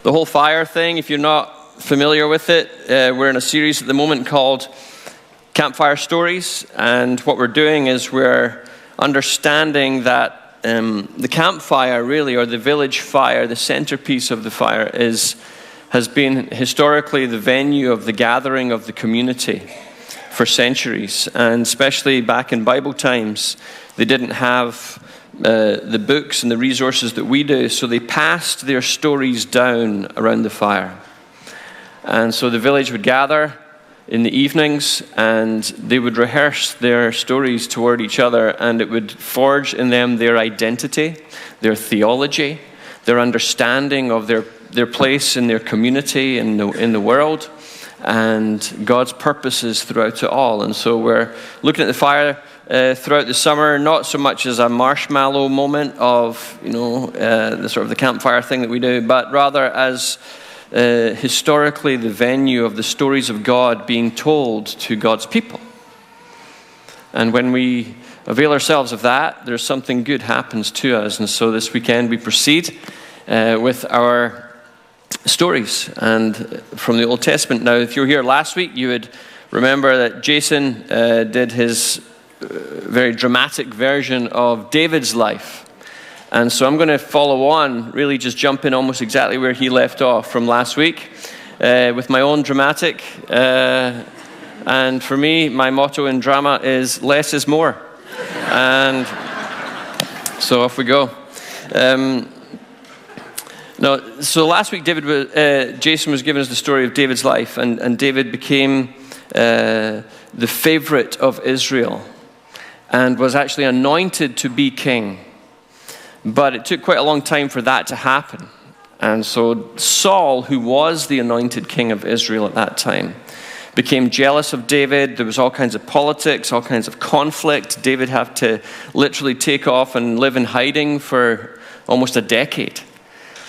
The whole fire thing, if you're not familiar with it, we're in a series at the moment called Campfire Stories, and what we're doing is we're understanding that the campfire really, or the village fire, the centerpiece of the fire has been historically the venue of the gathering of the community for centuries, and especially back in Bible times, they didn't have the books and the resources that we do, so they passed their stories down around the fire. And so the village would gather in the evenings and they would rehearse their stories toward each other, and it would forge in them their identity, their theology, their understanding of their place in their community, in the world, and God's purposes throughout it all. And so we're looking at the fire throughout the summer, not so much as a marshmallow moment of, the sort of the campfire thing that we do, but rather as historically the venue of the stories of God being told to God's people. And when we avail ourselves of that, there's something good happens to us. And so this weekend we proceed with our stories and from the Old Testament. Now, if you were here last week, you would remember that Jason did his very dramatic version of David's life. And so I'm going to follow on, really just jump in almost exactly where he left off from last week with my own dramatic. And for me, my motto in drama is less is more. And so off we go. So last week, Jason was giving us the story of David's life, and David became the favorite of Israel and was actually anointed to be king. But it took quite a long time for that to happen. And so Saul, who was the anointed king of Israel at that time, became jealous of David. There was all kinds of politics, all kinds of conflict. David had to literally take off and live in hiding for almost a decade,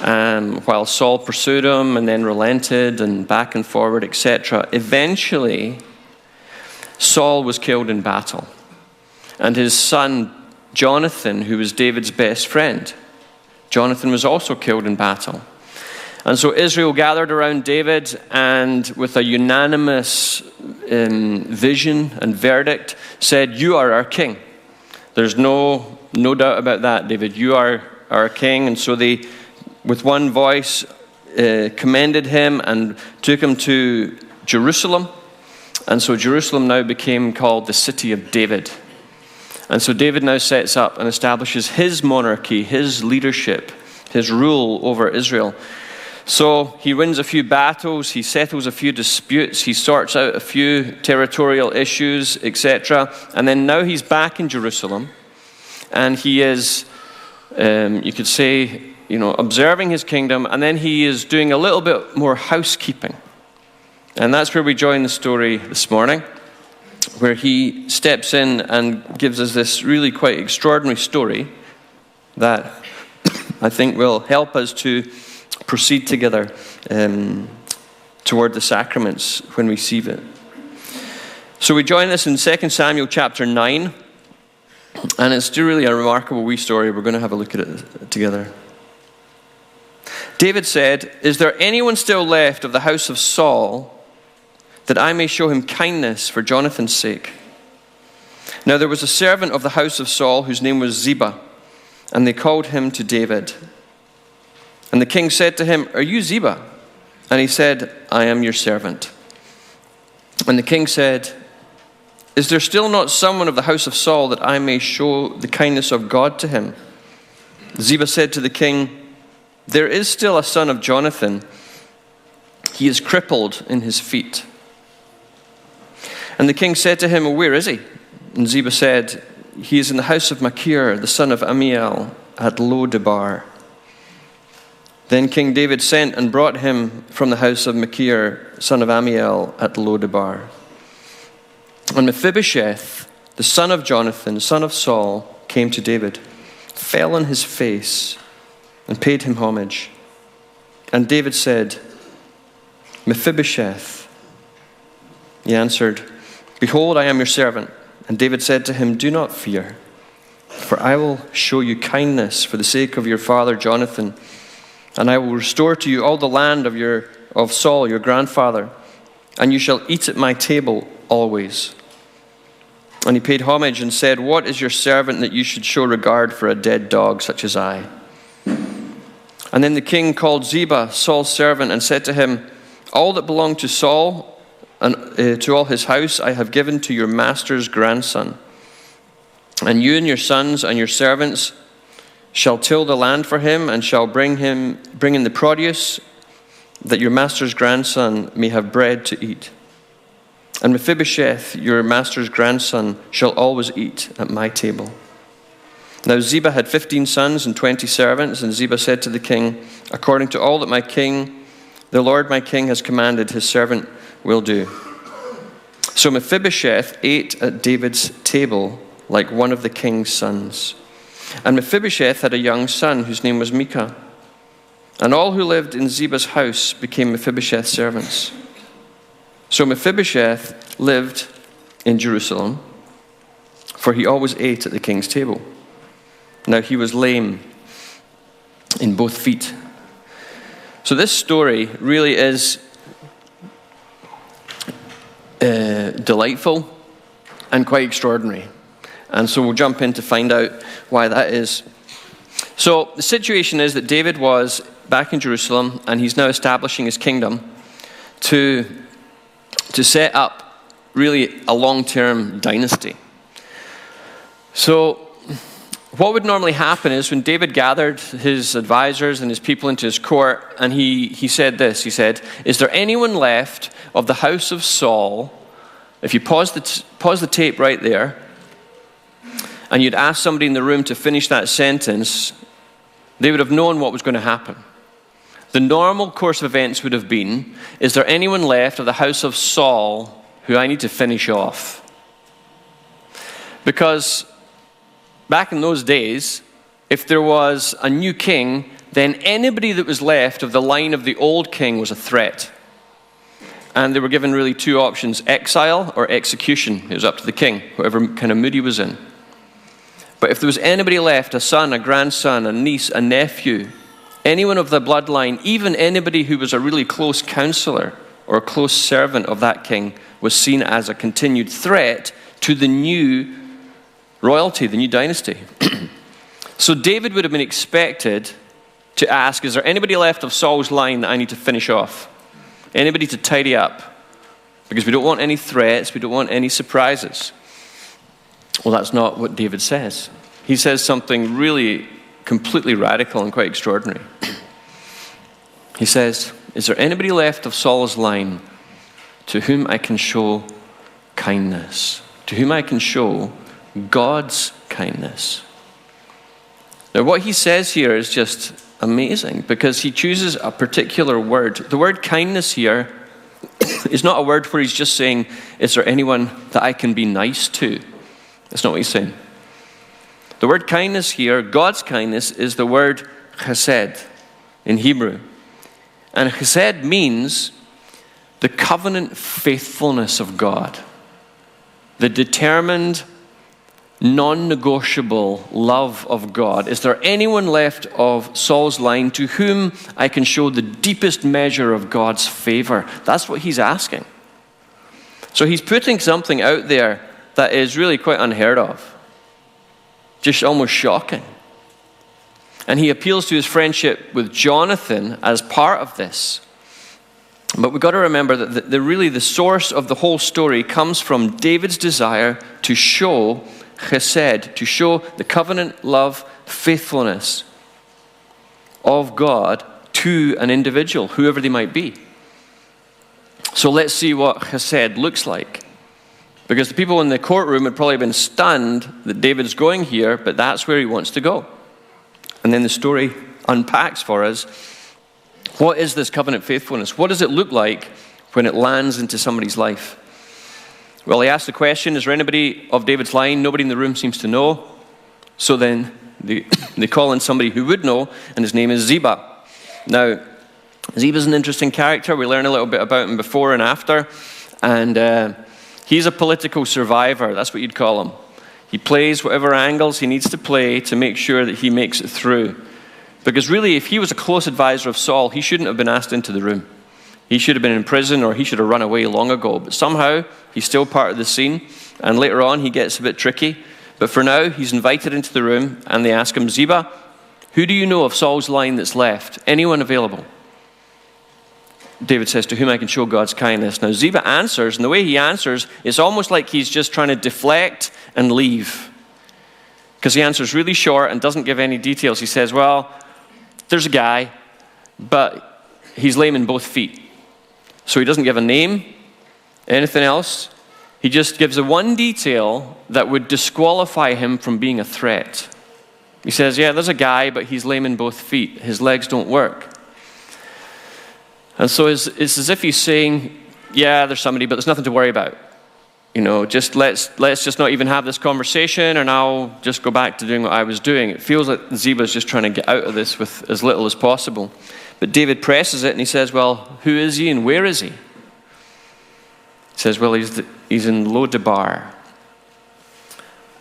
while Saul pursued him and then relented and back and forward, etc. Eventually, Saul was killed in battle. And his son, Jonathan, who was David's best friend, Jonathan was also killed in battle. And so Israel gathered around David and with a unanimous vision and verdict said, "You are our king." There's no doubt about that, David. You are our king. And so they, with one voice, commended him and took him to Jerusalem. And so Jerusalem now became called the city of David. And so David now sets up and establishes his monarchy, his leadership, his rule over Israel. So he wins a few battles, he settles a few disputes, he sorts out a few territorial issues, etc. And then now he's back in Jerusalem, and he is, you could say, observing his kingdom, and then he is doing a little bit more housekeeping. And that's where we join the story this morning, where he steps in and gives us this really quite extraordinary story that I think will help us to proceed together toward the sacraments when we receive it. So we join this in 2 Samuel chapter 9, and it's still really a remarkable wee story. We're going to have a look at it together. David said, "Is there anyone still left of the house of Saul, that I may show him kindness for Jonathan's sake?" Now there was a servant of the house of Saul whose name was Ziba, and they called him to David. And the king said to him, "Are you Ziba?" And he said, "I am your servant." And the king said, "Is there still not someone of the house of Saul that I may show the kindness of God to him?" Ziba said to the king, "There is still a son of Jonathan. He is crippled in his feet." And the king said to him, "Well, where is he?" And Ziba said, "He is in the house of Machir, the son of Ammiel, at Lo-debar." Then King David sent and brought him from the house of Machir, son of Ammiel, at Lo-debar. And Mephibosheth, the son of Jonathan, son of Saul, came to David, fell on his face, and paid him homage. And David said, "Mephibosheth." He answered, "Behold, I am your servant." And David said to him, "Do not fear, for I will show you kindness for the sake of your father Jonathan, and I will restore to you all the land of Saul, your grandfather, and you shall eat at my table always." And he paid homage and said, "What is your servant that you should show regard for a dead dog such as I?" And then the king called Ziba, Saul's servant, and said to him, "All that belonged to Saul and to all his house I have given to your master's grandson. And you and your sons and your servants shall till the land for him, and shall bring in the produce, that your master's grandson may have bread to eat. And Mephibosheth, your master's grandson, shall always eat at my table." Now Ziba had 15 sons and 20 servants, and Ziba said to the king, "According to all that my king, the Lord my king, has commanded, his servant will do." So Mephibosheth ate at David's table like one of the king's sons. And Mephibosheth had a young son whose name was Micah. And all who lived in Ziba's house became Mephibosheth's servants. So Mephibosheth lived in Jerusalem, for he always ate at the king's table. Now he was lame in both feet. So this story really is delightful and quite extraordinary. And so we'll jump in to find out why that is. So the situation is that David was back in Jerusalem, and he's now establishing his kingdom to set up really a long-term dynasty. So what would normally happen is when David gathered his advisors and his people into his court, and he said this, he said, "Is there anyone left of the house of Saul?" If you pause the tape right there, and you'd ask somebody in the room to finish that sentence, they would have known what was going to happen. The normal course of events would have been, "Is there anyone left of the house of Saul who I need to finish off?" Because back in those days, if there was a new king, then anybody that was left of the line of the old king was a threat. And they were given really two options: exile or execution. It was up to the king, whatever kind of mood he was in. But if there was anybody left, a son, a grandson, a niece, a nephew, anyone of the bloodline, even anybody who was a really close counselor or a close servant of that king, was seen as a continued threat to the new royalty, the new dynasty. So David would have been expected to ask, "Is there anybody left of Saul's line that I need to finish off? Anybody to tidy up? Because we don't want any threats, we don't want any surprises." Well, that's not what David says. He says something really completely radical and quite extraordinary. He says, "Is there anybody left of Saul's line to whom I can show kindness? To whom I can show God's kindness?" Now, what he says here is just amazing, because he chooses a particular word. The word kindness here is not a word where he's just saying, "Is there anyone that I can be nice to?" That's not what he's saying. The word kindness here, God's kindness, is the word chesed in Hebrew. And chesed means the covenant faithfulness of God, the determined, non-negotiable love of God. Is there anyone left of Saul's line to whom I can show the deepest measure of God's favor? That's what he's asking. So he's putting something out there that is really quite unheard of, just almost shocking. And he appeals to his friendship with Jonathan as part of this. But we've got to remember that the source of the whole story comes from David's desire to show chesed, to show the covenant love, faithfulness of God to an individual, whoever they might be. So let's see what chesed looks like. Because the people in the courtroom had probably been stunned that David's going here, but that's where he wants to go. And then the story unpacks for us, what is this covenant faithfulness? What does it look like when it lands into somebody's life? Well, he asked the question, is there anybody of David's line? Nobody in the room seems to know. So then they call in somebody who would know, and his name is Ziba. Now, Ziba's an interesting character. We learn a little bit about him before and after. And he's a political survivor. That's what you'd call him. He plays whatever angles he needs to play to make sure that he makes it through. Because really, if he was a close advisor of Saul, he shouldn't have been asked into the room. He should have been in prison, or he should have run away long ago. But somehow, he's still part of the scene. And later on, he gets a bit tricky. But for now, he's invited into the room, and they ask him, Ziba, who do you know of Saul's line that's left? Anyone available? David says, to whom I can show God's kindness. Now, Ziba answers, and the way he answers, it's almost like he's just trying to deflect and leave. Because he answers really short and doesn't give any details. He says, well, there's a guy, but he's lame in both feet. So he doesn't give a name, anything else. He just gives the one detail that would disqualify him from being a threat. He says, yeah, there's a guy, but he's lame in both feet. His legs don't work. And so it's as if he's saying, yeah, there's somebody, but there's nothing to worry about. You know, just let's just not even have this conversation, and I'll just go back to doing what I was doing. It feels like Ziba's just trying to get out of this with as little as possible. But David presses it, and he says, well, who is he and where is he? He says, well, he's in Lodebar.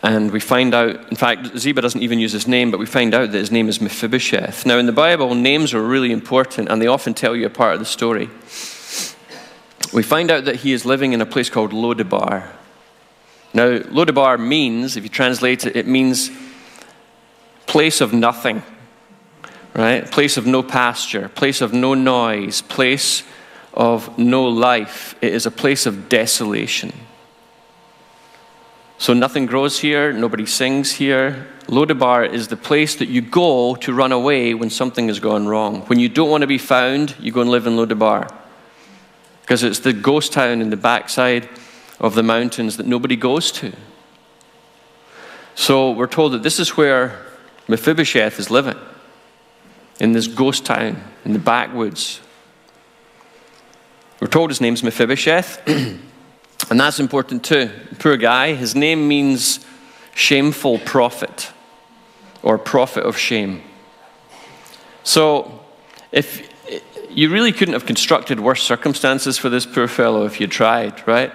And we find out, in fact, Ziba doesn't even use his name, but we find out that his name is Mephibosheth. Now, in the Bible, names are really important, and they often tell you a part of the story. We find out that he is living in a place called Lodebar. Now, Lodebar means, if you translate it, it means place of nothing, right? Place of no pasture, place of no noise, place of no life. It is a place of desolation. So nothing grows here, nobody sings here. Lodebar is the place that you go to run away when something has gone wrong. When you don't want to be found, you go and live in Lodebar. Because it's the ghost town in the backside of the mountains that nobody goes to. So we're told that this is where Mephibosheth is living. In this ghost town, in the backwoods. We're told his name's Mephibosheth. And that's important too. Poor guy. His name means shameful prophet, or prophet of shame. So, if you really couldn't have constructed worse circumstances for this poor fellow if you tried, right?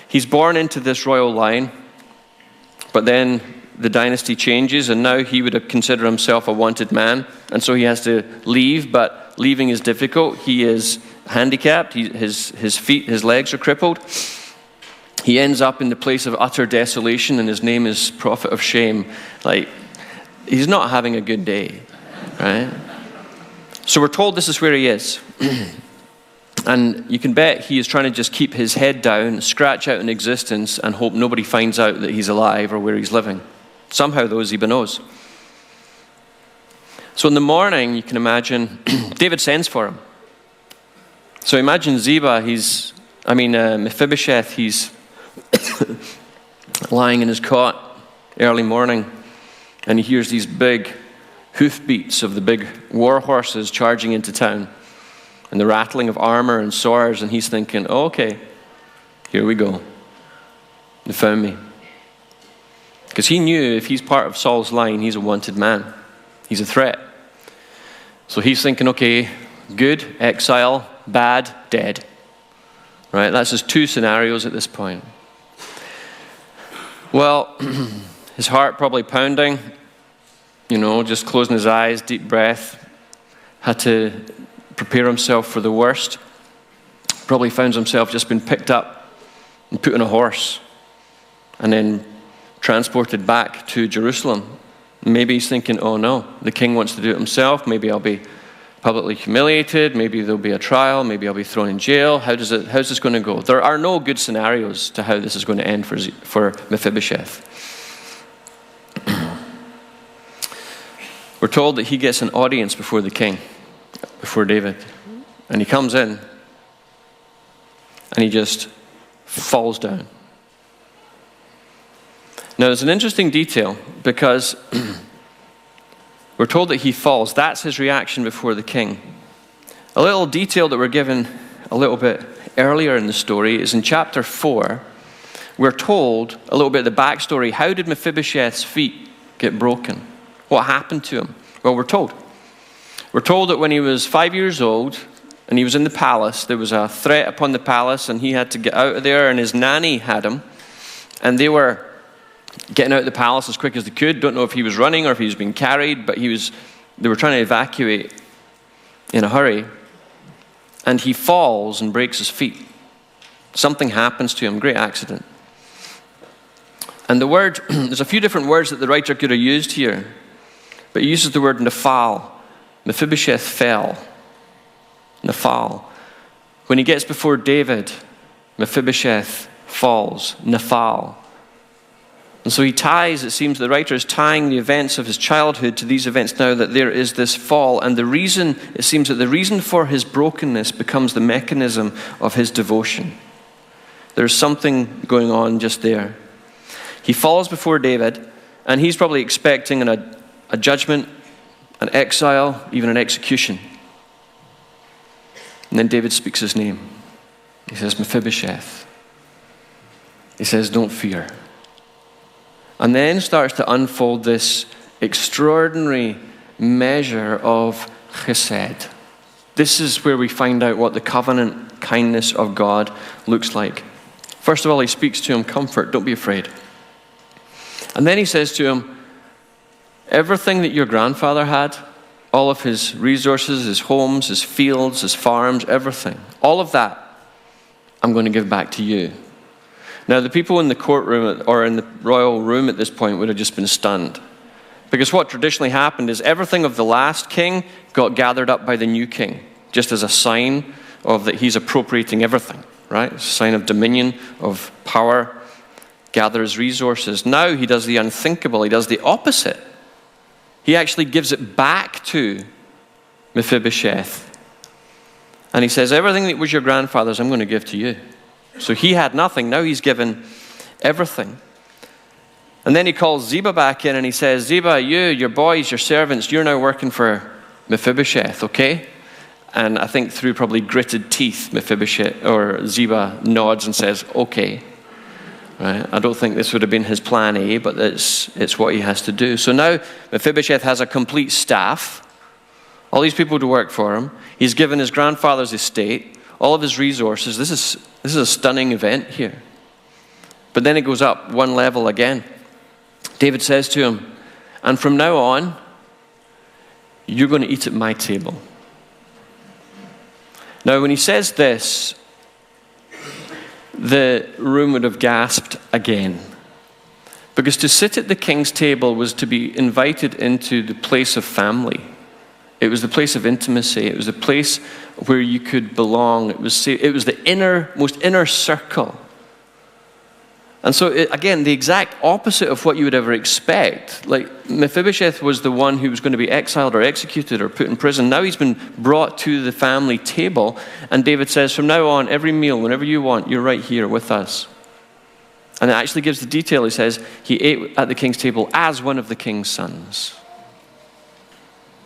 He's born into this royal line, but then the dynasty changes, and now he would have considered himself a wanted man, and so he has to leave, but leaving is difficult. He is handicapped. His feet, his legs are crippled. He ends up in the place of utter desolation, and his name is Prophet of Shame. Like, he's not having a good day, right? So we're told this is where he is. And you can bet he is trying to just keep his head down, scratch out an existence, and hope nobody finds out that he's alive or where he's living. Somehow, though, Ziba knows. So in the morning, you can imagine, David sends for him. So imagine Mephibosheth, he's lying in his cot early morning, and he hears these big hoofbeats of the big war horses charging into town, and the rattling of armor and swords, and he's thinking, oh, okay, here we go. They found me. Because he knew if he's part of Saul's line, he's a wanted man. He's a threat. So he's thinking, okay, good, exile, bad, dead. Right? That's his two scenarios at this point. Well, his heart probably pounding, just closing his eyes, deep breath, had to prepare himself for the worst. Probably found himself just been picked up and put on a horse and then transported back to Jerusalem. Maybe he's thinking, oh no, the king wants to do it himself. Maybe I'll be publicly humiliated. Maybe there'll be a trial. Maybe I'll be thrown in jail. How's this going to go? There are no good scenarios to how this is going to end for Mephibosheth. We're told that he gets an audience before the king, before David. And he comes in and he just falls down. Now, there's an interesting detail because we're told that he falls. That's his reaction before the king. A little detail that we're given a little bit earlier in the story is in chapter 4. We're told a little bit of the backstory. How did Mephibosheth's feet get broken? What happened to him? Well, we're told. We're told that when he was 5 years old and he was in the palace, there was a threat upon the palace and he had to get out of there, and his nanny had him. And they were getting out of the palace as quick as they could. Don't know if he was running or if he was being carried, but he was They were trying to evacuate in a hurry, and he falls and breaks his feet. Something happens to him, great accident. And the word, there's a few different words that the writer could have used here, but he uses the word Nephal. Mephibosheth fell. Nephal. When he gets before David, Mephibosheth falls. Nephal. And so he ties, it seems the writer is tying the events of his childhood to these events now that there is this fall. And the reason, it seems that the reason for his brokenness becomes the mechanism of his devotion. There's something going on just there. He falls before David, and he's probably expecting a judgment, an exile, even an execution. And then David speaks his name. He says, Mephibosheth. He says, don't fear. And then starts to unfold this extraordinary measure of chesed. This is where we find out what the covenant kindness of God looks like. First of all, he speaks to him, comfort, don't be afraid. And then he says to him, everything that your grandfather had, all of his resources, his homes, his fields, his farms, everything, all of that, I'm going to give back to you. Now, the people in the courtroom or in the royal room at this point would have just been stunned. Because what traditionally happened is everything of the last king got gathered up by the new king, just as a sign of that he's appropriating everything, right? It's a sign of dominion, of power, gathers resources. Now he does the unthinkable. He does the opposite. He actually gives it back to Mephibosheth. And he says, everything that was your grandfather's, I'm going to give to you. So he had nothing. Now he's given everything. And then he calls Ziba back in and he says, Ziba, you, your boys, your servants, you're now working for Mephibosheth, okay? And I think through probably gritted teeth, Mephibosheth or Ziba nods and says, okay. Right? I don't think this would have been his plan A, but it's what he has to do. So now Mephibosheth has a complete staff, all these people to work for him. He's given his grandfather's estate, all of his resources. This is a stunning event here. But then it goes up one level again. David says to him, and from now on, you're going to eat at my table. Now, when he says this, the room would have gasped again. Because to sit at the king's table was to be invited into the place of family. It was the place of intimacy. It was the place where you could belong. It was the most inner circle. And so, again, the exact opposite of what you would ever expect. Like, Mephibosheth was the one who was going to be exiled or executed or put in prison. Now he's been brought to the family table. And David says, from now on, every meal, whenever you want, you're right here with us. And it actually gives the detail. He says, he ate at the king's table as one of the king's sons.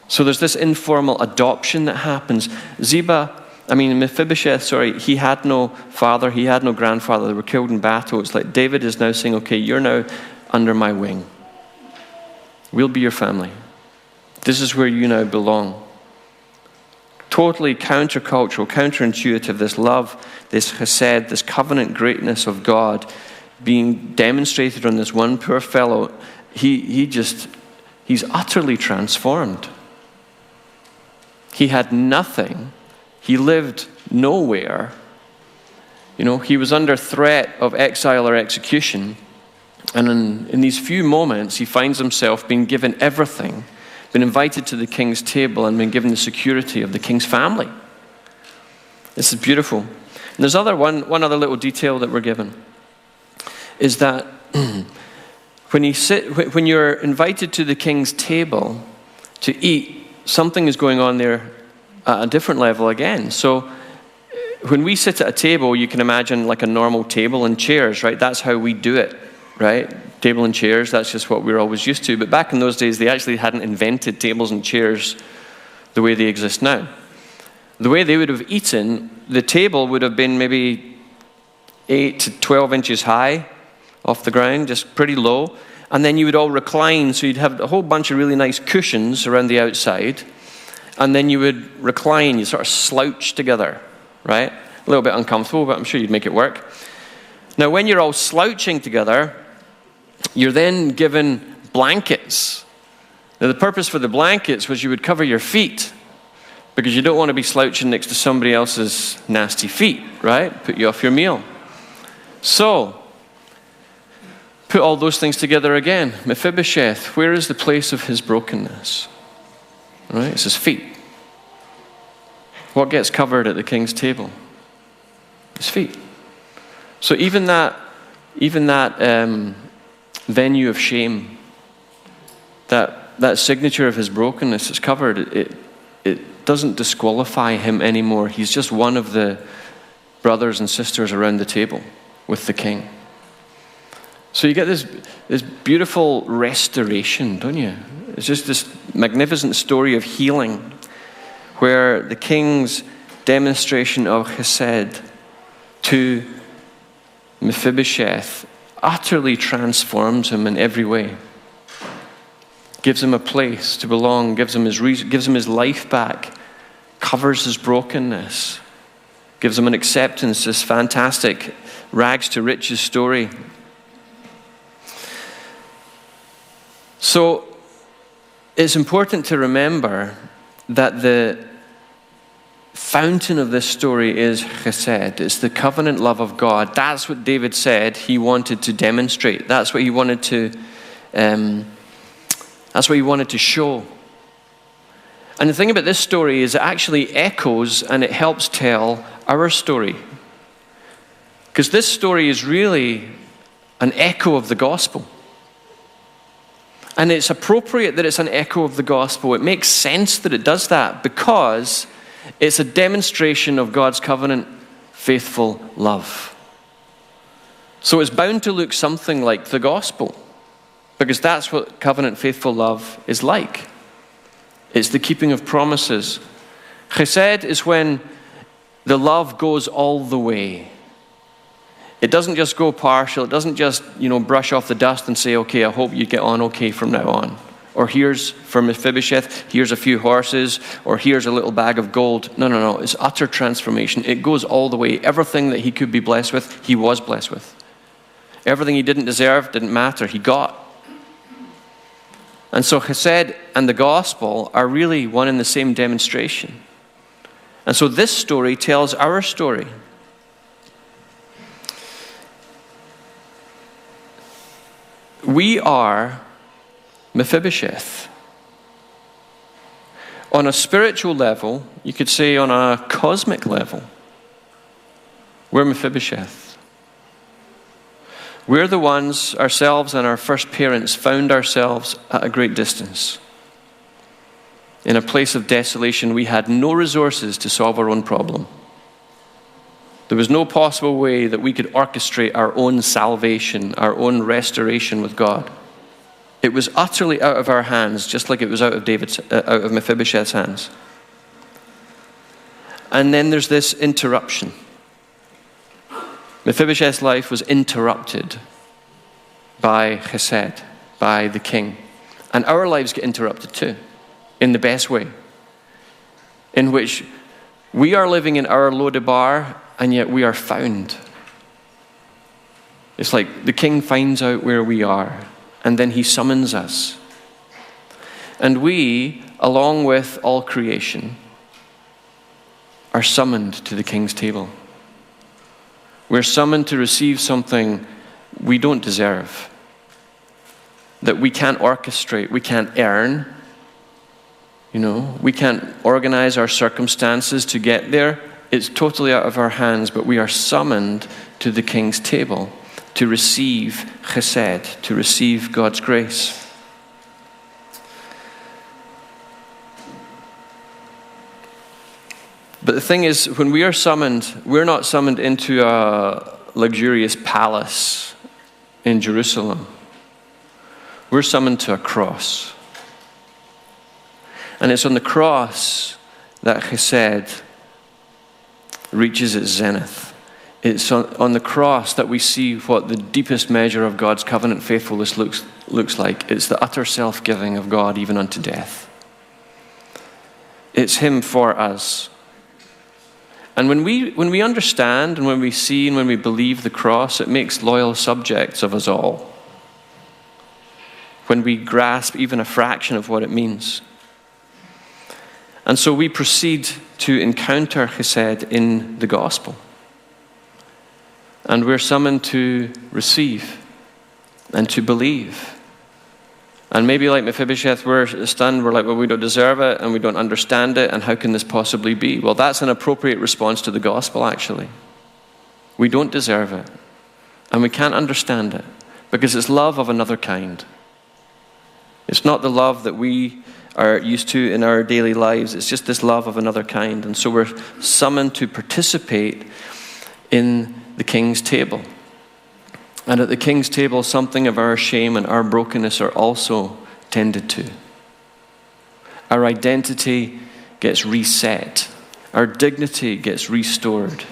So there's this informal adoption that happens. Mephibosheth, he had no father, he had no grandfather. They were killed in battle. It's like David is now saying, okay, you're now under my wing. We'll be your family. This is where you now belong. Totally countercultural, counterintuitive, this love, this chesed, this covenant greatness of God being demonstrated on this one poor fellow. He's utterly transformed. He had nothing. He lived nowhere. He was under threat of exile or execution. And in these few moments, he finds himself being given everything, been invited to the king's table, and been given the security of the king's family. This is beautiful. And there's one other little detail that we're given, is that when you're invited to the king's table to eat, something is going on there at a different level again. So when we sit at a table, you can imagine like a normal table and chairs, right? That's how we do it, right? Table and chairs, that's just what we're always used to. But back in those days, they actually hadn't invented tables and chairs the way they exist now. The way they would have eaten, the table would have been maybe 8 to 12 inches high off the ground, just pretty low. And then you would all recline, so you'd have a whole bunch of really nice cushions around the outside. And then you would recline, you sort of slouch together, right? A little bit uncomfortable, but I'm sure you'd make it work. Now, when you're all slouching together, you're then given blankets Now, the purpose for the blankets was you would cover your feet because you don't want to be slouching next to somebody else's nasty feet, right? Put you off your meal. So, put all those things together again. Mephibosheth, where is the place of his brokenness? Right? It's his feet. What gets covered at the king's table? His feet. So even that venue of shame, that signature of his brokenness is covered. It doesn't disqualify him anymore. He's just one of the brothers and sisters around the table with the king. So you get this beautiful restoration, don't you? It's just this magnificent story of healing where the king's demonstration of chesed to Mephibosheth utterly transforms him in every way. Gives him a place to belong, gives him his life back, covers his brokenness, gives him an acceptance, this fantastic rags to riches story. So it's important to remember that the fountain of this story is chesed. It's the covenant love of God. That's what David said he wanted to demonstrate. That's what he wanted to show. And the thing about this story is it actually echoes and it helps tell our story. Because this story is really an echo of the gospel. And it's appropriate that it's an echo of the gospel. It makes sense that it does that because it's a demonstration of God's covenant faithful love. So it's bound to look something like the gospel because that's what covenant faithful love is like. It's the keeping of promises. Chesed is when the love goes all the way. It doesn't just go partial. It doesn't just, brush off the dust and say, okay, I hope you get on okay from now on. Or here's, for Mephibosheth, here's a few horses, or here's a little bag of gold. No. It's utter transformation. It goes all the way. Everything that he could be blessed with, he was blessed with. Everything he didn't deserve didn't matter. He got. And so chesed and the gospel are really one and the same demonstration. And so this story tells our story. We are Mephibosheth. On a spiritual level, you could say on a cosmic level, we're Mephibosheth. We're the ones, ourselves and our first parents, found ourselves at a great distance. In a place of desolation, we had no resources to solve our own problem. There was no possible way that we could orchestrate our own salvation, our own restoration with God. It was utterly out of our hands, just like it was out of Mephibosheth's hands. And then there's this interruption. Mephibosheth's life was interrupted by chesed, by the king. And our lives get interrupted too, in the best way, in which we are living in our Lodebar, and yet we are found. It's like the king finds out where we are, and then he summons us. And we, along with all creation, are summoned to the king's table. We're summoned to receive something we don't deserve, that we can't orchestrate, we can't earn. We can't organize our circumstances to get there. It's totally out of our hands, but we are summoned to the king's table to receive chesed, to receive God's grace. But the thing is, when we are summoned, we're not summoned into a luxurious palace in Jerusalem. We're summoned to a cross. And it's on the cross that chesed reaches its zenith. It's on the cross that we see what the deepest measure of God's covenant faithfulness looks like. It's the utter self-giving of God even unto death. It's him for us. And when we understand and when we see and when we believe the cross, it makes loyal subjects of us all. when we grasp even a fraction of what it means. And so we proceed to encounter chesed in the gospel. And we're summoned to receive and to believe. And maybe like Mephibosheth, we're stunned. We're like, well, we don't deserve it and we don't understand it. And how can this possibly be? Well, that's an appropriate response to the gospel, actually. We don't deserve it. And we can't understand it because it's love of another kind. It's not the love that we are used to in our daily lives. It's just this love of another kind. And so we're summoned to participate in the king's table. And at the king's table, something of our shame and our brokenness are also tended to. Our identity gets reset. Our dignity gets restored.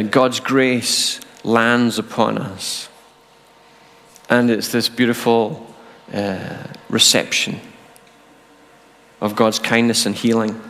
God's grace lands upon us. And it's this beautiful reception of God's kindness and healing.